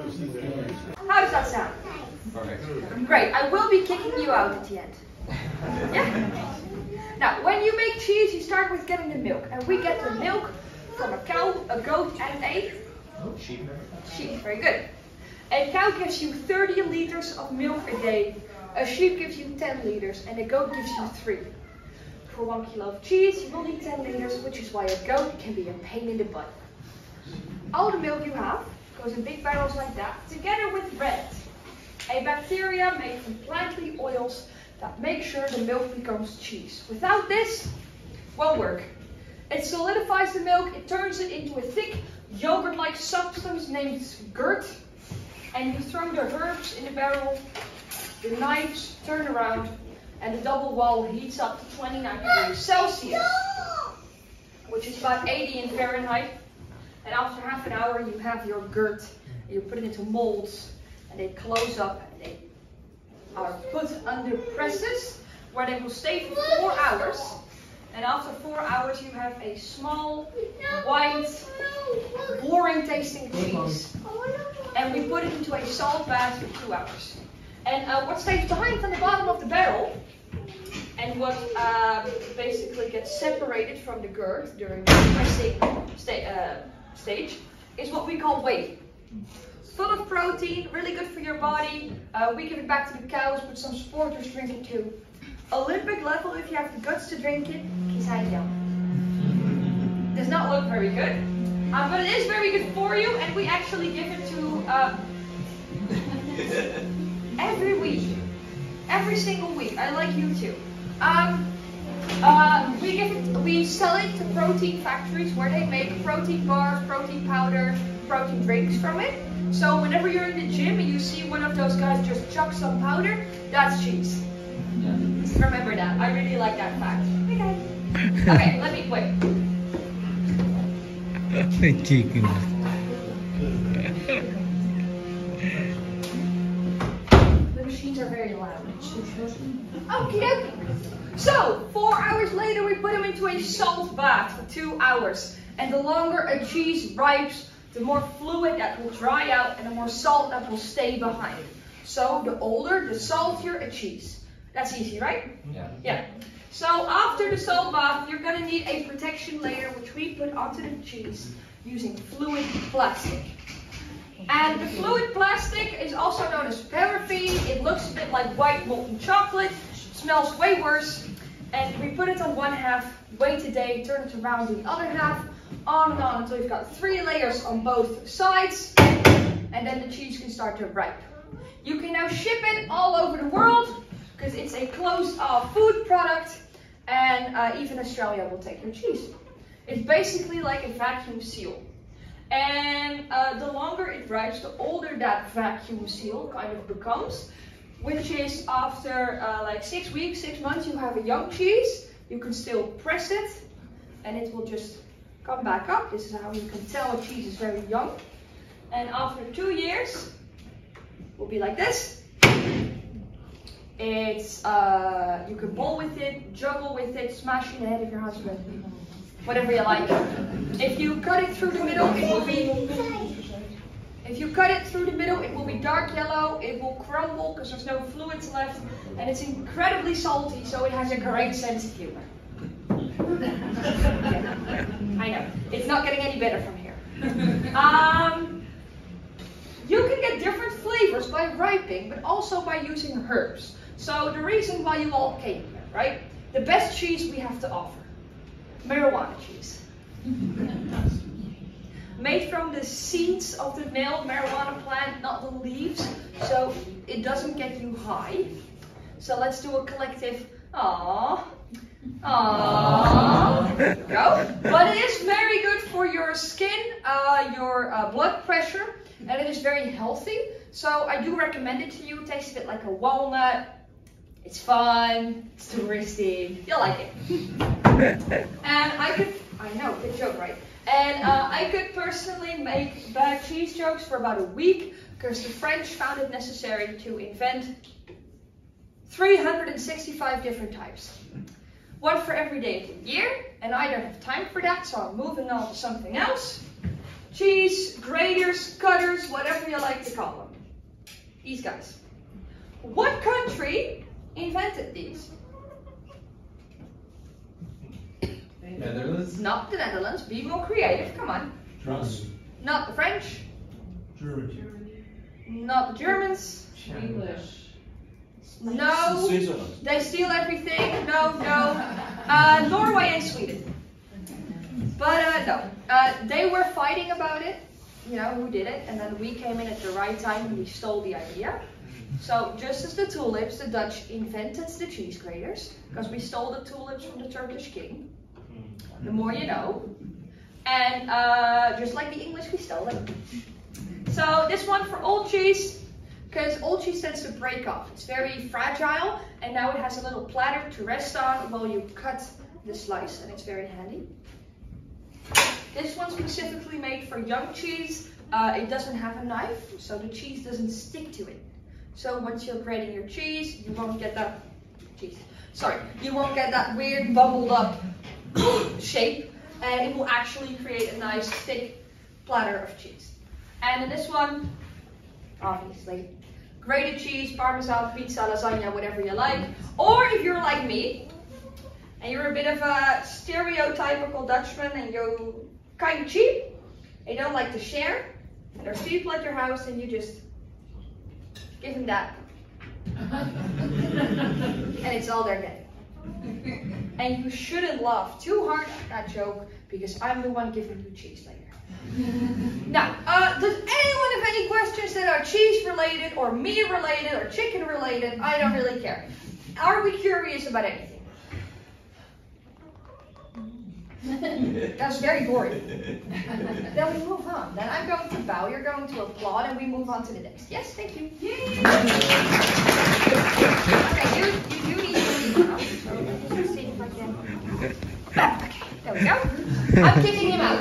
How does that sound? Great. I will be kicking you out at the end. Yeah? Now, when you make cheese, you start with getting the milk. And we get the milk from a cow, a goat, and a sheep. Sheep, very good. A cow gives you 30 liters of milk a day. A sheep gives you 10 liters, and a goat gives you 3. For 1 kilo of cheese, you will need 10 liters, which is why a goat can be a pain in the butt. All the milk you have goes in big barrels like that, together with rennet, a bacteria made from plant oils that make sure the milk becomes cheese. Without this, won't work. It solidifies the milk, it turns it into a thick yogurt-like substance named gurt, and you throw the herbs in the barrel, the knives turn around, and the double wall heats up to 29 degrees Celsius, which is about 80 in Fahrenheit. And after half an hour, you have your gurt. You put it into molds, and they close up, and they are put under presses, where they will stay for 4 hours. And after 4 hours, you have a small, white, boring tasting cheese. And we put it into a salt bath for 2 hours. And what stays behind on the bottom of the barrel, and what basically gets separated from the gurt during the pressing stage, is what we call whey. Full of protein, really good for your body. We give it back to the cows, but some sporters drink it too. Olympic level, if you have the guts to drink it, does not look very good. But it is very good for you, and we actually give it to every week. Every single week. I like you too. We sell it to protein factories where they make protein bars, protein powder, protein drinks from it. So whenever you're in the gym and you see one of those guys just chuck some powder, that's cheese. Remember that. I really like that fact. Okay, let me wait. Chicken. The machines are very loud. Okie dokie. So, 4 hours later, we put them into a salt bath for 2 hours. And the longer a cheese ripes, the more fluid that will dry out and the more salt that will stay behind. So, the older, the saltier a cheese. That's easy, right? Yeah. So, after the salt bath, you're going to need a protection layer, which we put onto the cheese using fluid plastic. And the fluid plastic is also known as paraffin. It looks a bit like white molten chocolate. Smells way worse. And we put it on one half, wait a day, turn it around the other half, on and on until you've got 3 layers on both sides. And then the cheese can start to ripe. You can now ship it all over the world because it's a closed-off food product, and even Australia will take your cheese. It's basically like a vacuum seal. And the longer it ripes, the older that vacuum seal kind of becomes, which is after like 6 weeks, 6 months, you have a young cheese. You can still press it, and it will just come back up. This is how you can tell a cheese is very young. And after 2 years, it will be like this. It's you can bowl with it, juggle with it, smash in the head of your husband, whatever you like. If you cut it through the middle, it will be. If you cut it through the middle, it will be dark yellow. It will crumble because there's no fluids left, and it's incredibly salty, so it has a great sense of humor. I know it's not getting any better from here. You can get different flavors by riping, but also by using herbs. So the reason why you all came here, right? The best cheese we have to offer. Marijuana cheese. Made from the seeds of the male marijuana plant, not the leaves. So it doesn't get you high. So let's do a collective, aww. Aww. There you go. But it is very good for your skin, your blood pressure, and it is very healthy. So I do recommend it to you. It tastes a bit like a walnut. It's fun, it's touristy, you'll like it. And I know, good joke, right? And I could personally make bad cheese jokes for about a week because the French found it necessary to invent 365 different types. One for every day of the year, and I don't have time for that, so I'm moving on to something else. cheese graters, cutters, whatever you like to call them. These guys. What country invented these? Netherlands? Not the Netherlands. Be more creative. Come on. France. Not the French. Germany. Not the Germans. English. No. Switzerland. They steal everything. No. Norway and Sweden. But no. They were fighting about it. You know, who did it. And then we came in at the right time and we stole the idea. So just as the tulips, the Dutch invented the cheese graters. Because we stole the tulips from the Turkish king. The more you know. And just like the English, we stole it. So this one for old cheese, because old cheese tends to break off. It's very fragile, and now it has a little platter to rest on while you cut the slice, and it's very handy. This one's specifically made for young cheese. It doesn't have a knife, so the cheese doesn't stick to it. So once you're grating your cheese, you won't get that you won't get that weird bubbled up shape, and it will actually create a nice thick platter of cheese. And in this one, obviously, grated cheese, parmesan, pizza, lasagna, whatever you like. Or if you're like me, and you're a bit of a stereotypical Dutchman and you're kind of cheap, and you don't like to share, and there's people at your house and you just give them that. And it's all they're getting. And you shouldn't laugh too hard at that joke, because I'm the one giving you cheese later. Now, does anyone have any questions that are cheese related, or meat related, or chicken related? I don't really care. Are we curious about anything? That's very boring. Then we move on. Then I'm going to bow, you're going to applaud, and we move on to the next. Yes, thank you. Yay! Okay, you do need to leave now. So let's see if I can. Okay, there we go. I'm kicking him out.